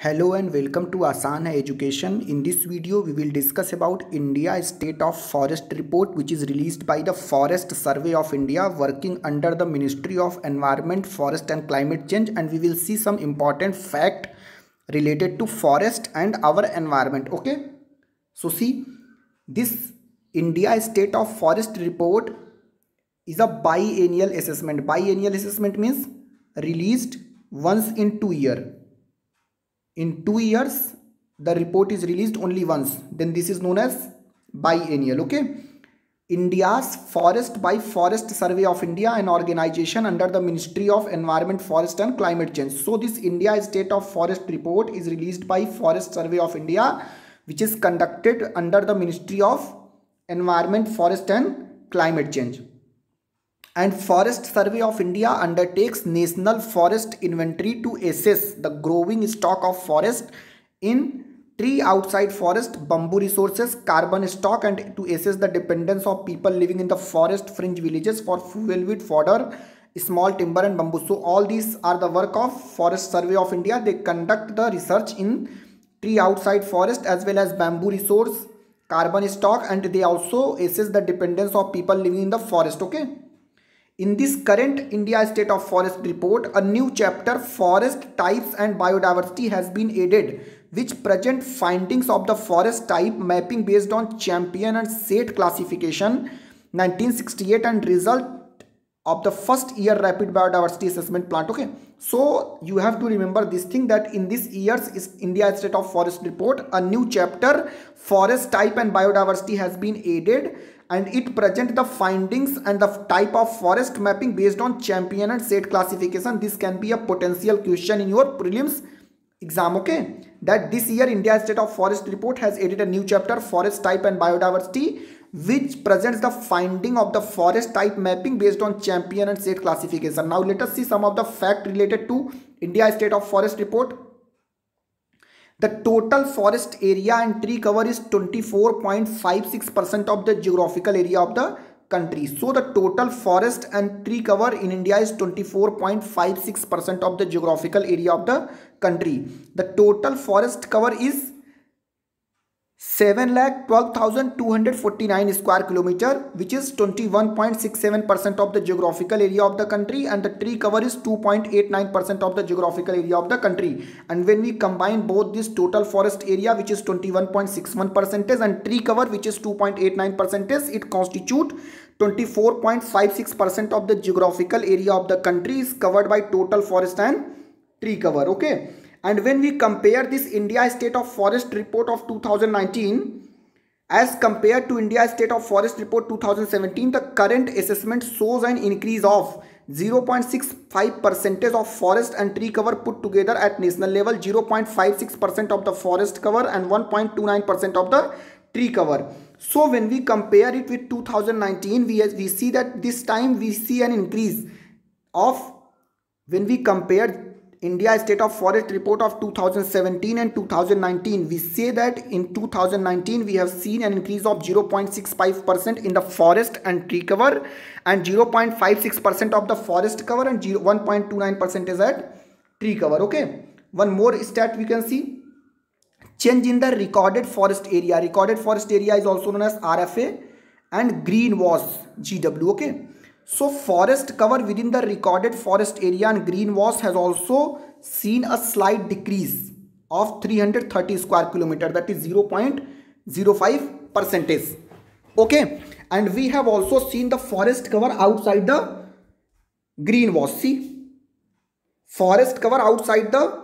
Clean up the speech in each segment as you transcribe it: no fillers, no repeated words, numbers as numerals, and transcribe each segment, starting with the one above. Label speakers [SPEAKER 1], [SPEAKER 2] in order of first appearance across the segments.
[SPEAKER 1] Hello and welcome to Asan Hai Education. In this video, we will discuss about India State of Forest Report, which is released by the Forest Survey of India, working under the Ministry of Environment, Forest and Climate Change, and we will see some important fact related to forest and our environment. Okay, so see, this India State of Forest Report is a biennial assessment. Biennial assessment means released once in 2 years. In 2 years, the report is released only once. Then this is known as biennial. Okay. India's Forest by Forest Survey of India, an organization under the Ministry of Environment, Forest and Climate Change. So this India State of Forest Report is released by Forest Survey of India, which is conducted under the Ministry of Environment, Forest and Climate Change. And Forest Survey of India undertakes national forest inventory to assess the growing stock of forest in tree outside forest, bamboo resources, carbon stock, and to assess the dependence of people living in the forest fringe villages for fuel wood, fodder, small timber and bamboo. So all these are the work of Forest Survey of India. They conduct the research in tree outside forest as well as bamboo resource, carbon stock, and they also assess the dependence of people living in the forest. Okay. In this current India State of Forest Report, a new chapter, Forest Types and Biodiversity, has been added, which present findings of the forest type mapping based on Champion and SAIT classification 1968 and result of the first year rapid biodiversity assessment plant. Okay, so you have to remember this thing, that in this year's India State of Forest Report, a new chapter, Forest Type and Biodiversity, has been added, and it present the findings and the type of forest mapping based on Champion and SAIT classification. This can be a potential question in your prelims exam. Okay, that this year India State of Forest Report has added a new chapter, Forest Type and Biodiversity, which presents the finding of the forest type mapping based on Champion and SAIT classification. Now let us see some of the fact related to India State of Forest Report. The total forest area and tree cover is 24.56% of the geographical area of the country. So the total forest and tree cover in India is 24.56% of the geographical area of the country. The total forest cover is 7,12,249 square kilometer, which is 21.67% of the geographical area of the country, and the tree cover is 2.89% of the geographical area of the country. And when we combine both this total forest area, which is 21.61%, and tree cover, which is 2.89%, it constitute 24.56% of the geographical area of the country is covered by total forest and tree cover. Okay. And when we compare this India State of Forest Report of 2019 as compared to India State of Forest Report 2017, the current assessment shows an increase of 0.65% of forest and tree cover put together at national level, 0.56% of the forest cover and 1.29% of the tree cover. So when we compare it with 2019, we see that this time we see an increase of, when we compare India State of Forest Report of 2017 and 2019, we say that in 2019 we have seen an increase of 0.65% in the forest and tree cover, and 0.56% of the forest cover, and 1.29% is at tree cover. Okay, one more stat we can see, change in the recorded forest area. Recorded forest area is also known as RFA, and green was GW. Okay, so forest cover within the recorded forest area and green was has also seen a slight decrease of 330 square kilometer, that is 0.05%. Okay, and we have also seen the forest cover outside the green was. See, forest cover outside the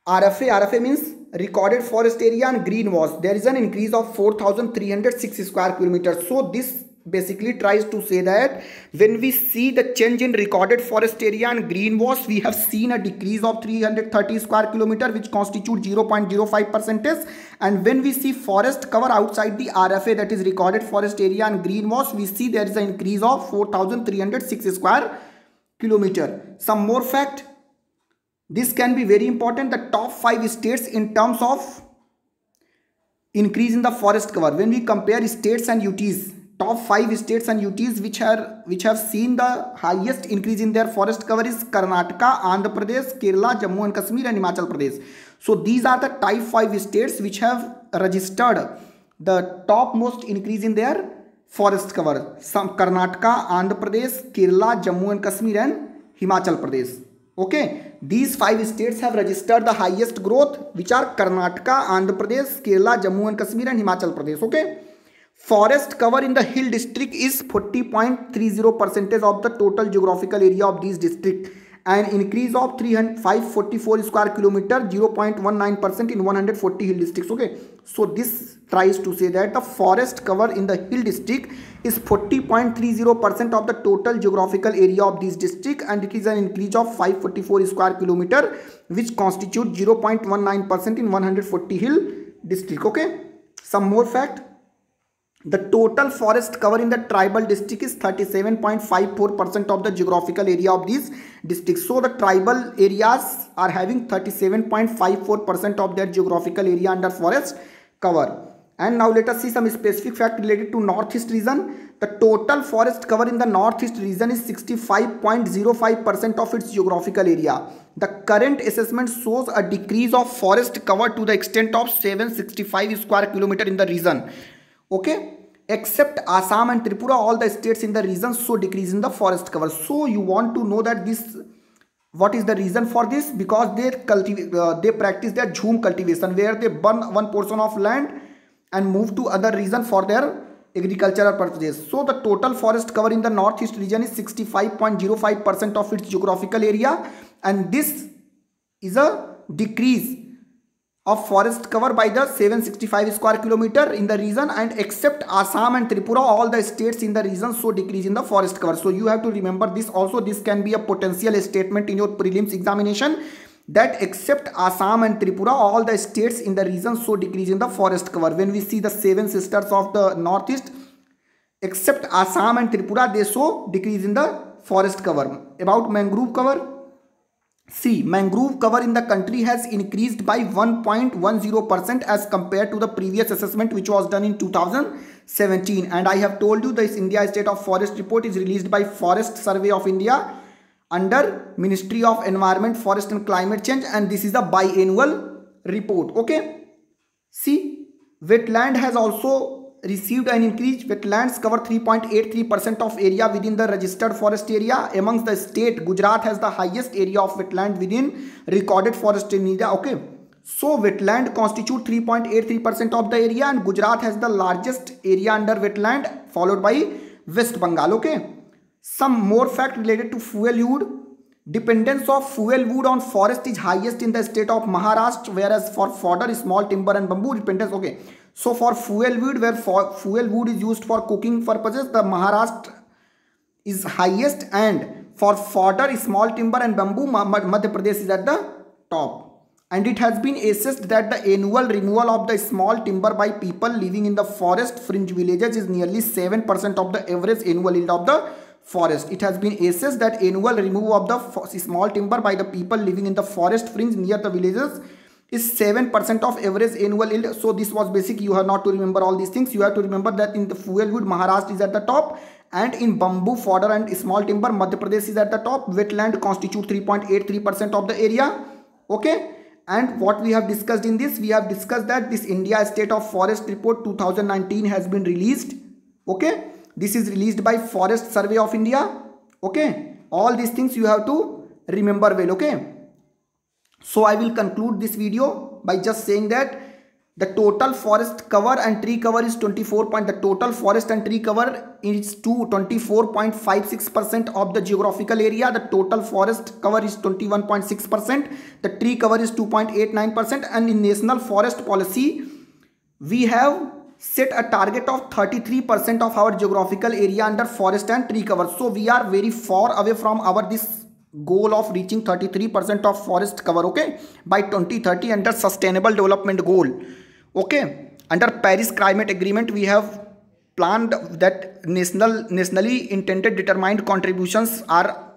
[SPEAKER 1] RFA. RFA means recorded forest area, and green was, there is an increase of 4,306 square kilometers. So this basically tries to say that when we see the change in recorded forest area and green was, we have seen a decrease of 330 square kilometer, which constitute 0.05%. And when we see forest cover outside the RFA, that is recorded forest area and green was, we see there is an increase of 4,306 square kilometer. Some more fact, this can be very important, the top 5 states in terms of increase in the forest cover. When we compare states and UTs, top 5 states and UTs which have seen the highest increase in their forest cover is Karnataka, Andhra Pradesh, Kerala, Jammu and Kashmir and Himachal Pradesh. So these are the type 5 states which have registered the topmost increase in their forest cover. Some Karnataka, Andhra Pradesh, Kerala, Jammu and Kashmir and Himachal Pradesh. Okay, these 5 states have registered the highest growth, which are Karnataka, Andhra Pradesh, Kerala, Jammu and Kashmir and Himachal Pradesh. Okay, forest cover in the hill district is 40.30% of the total geographical area of these districts, an increase of 544 square kilometer, 0.19% in 140 hill districts. Okay, so this tries to say that the forest cover in the hill district is 40.30% of the total geographical area of this district, and it is an increase of 544 square kilometer, which constitute 0.19% in 140 hill district. Okay, some more fact. The total forest cover in the tribal district is 37.54% of the geographical area of these districts. So the tribal areas are having 37.54% of their geographical area under forest cover. And now let us see some specific fact related to northeast region. The total forest cover in the northeast region is 65.05% of its geographical area. The current assessment shows a decrease of forest cover to the extent of 765 square kilometer in the region. Okay, except Assam and Tripura, all the states in the region show decrease in the forest cover. So you want to know that this, what is the reason for this? Because they practice their jhum cultivation, where they burn one portion of land and move to other region for their agricultural purposes. So the total forest cover in the northeast region is 65.05% of its geographical area, and this is a decrease of forest cover by the 765 square kilometer in the region, and except Assam and Tripura, all the states in the region show decrease in the forest cover. So you have to remember this also. This can be a potential statement in your prelims examination, that except Assam and Tripura, all the states in the region show decrease in the forest cover. When we see the 7 sisters of the northeast, except Assam and Tripura, they show decrease in the forest cover. About mangrove cover, see, mangrove cover in the country has increased by 1.10% as compared to the previous assessment which was done in 2017. And I have told you this India State of Forest report is released by Forest Survey of India under Ministry of Environment, Forest and Climate Change, and this is a biannual report. Okay, see, wetland has also received an increase. Wetlands cover 3.83% of area within the registered forest area. Amongst the state, Gujarat has the highest area of wetland within recorded forest in India. Okay, so wetland constitute 3.83% of the area, and Gujarat has the largest area under wetland, followed by West Bengal. Okay, some more fact related to fuel wood. Dependence of fuel wood on forest is highest in the state of Maharashtra, whereas for fodder, small timber and bamboo dependence. Okay, so for fuel wood, where fuel wood is used for cooking purposes, the Maharashtra is highest, and for fodder, small timber and bamboo, Madhya Pradesh is at the top. And it has been assessed that the annual removal of the small timber by people living in the forest fringe villages is nearly 7% of the average annual yield of the forest. It has been assessed that annual removal of the small timber by the people living in the forest fringe near the villages is 7% of average annual yield. So this was basic. You have not to remember all these things. You have to remember that in the fuel wood, Maharashtra is at the top, and in bamboo, fodder and small timber, Madhya Pradesh is at the top. Wetland constitute 3.83% of the area. Okay, and what we have discussed in this, we have discussed that this India State of Forest Report 2019 has been released. Okay, this is released by Forest Survey of India. Okay, all these things you have to remember well. Okay, so I will conclude this video by just saying that the total forest cover and tree cover is 24. The total forest and tree cover is 24.56% of the geographical area. The total forest cover is 21.6%. The tree cover is 2.89%. And in National Forest Policy, we have set a target of 33% of our geographical area under forest and tree cover. So we are very far away from our this goal of reaching 33% of forest cover. Okay, by 2030 under Sustainable Development Goal. Okay, under Paris Climate Agreement, we have planned that nationally intended determined contributions are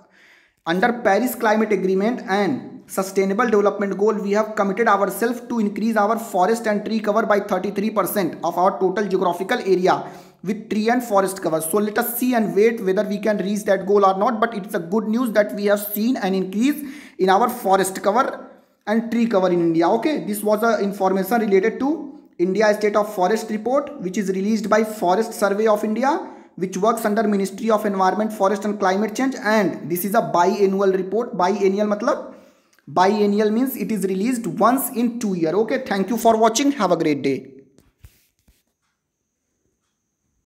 [SPEAKER 1] under Paris Climate Agreement and Sustainable Development Goal. We have committed ourselves to increase our forest and tree cover by 33% of our total geographical area with tree and forest cover. So let us see and wait whether we can reach that goal or not. But it's a good news that we have seen an increase in our forest cover and tree cover in India. Okay, this was a information related to India State of Forest Report, which is released by Forest Survey of India, which works under Ministry of Environment, Forest and Climate Change, and this is a biannual report. Biannual matlab, biannual means it is released once in 2 years. Okay, thank you for watching. Have a great day.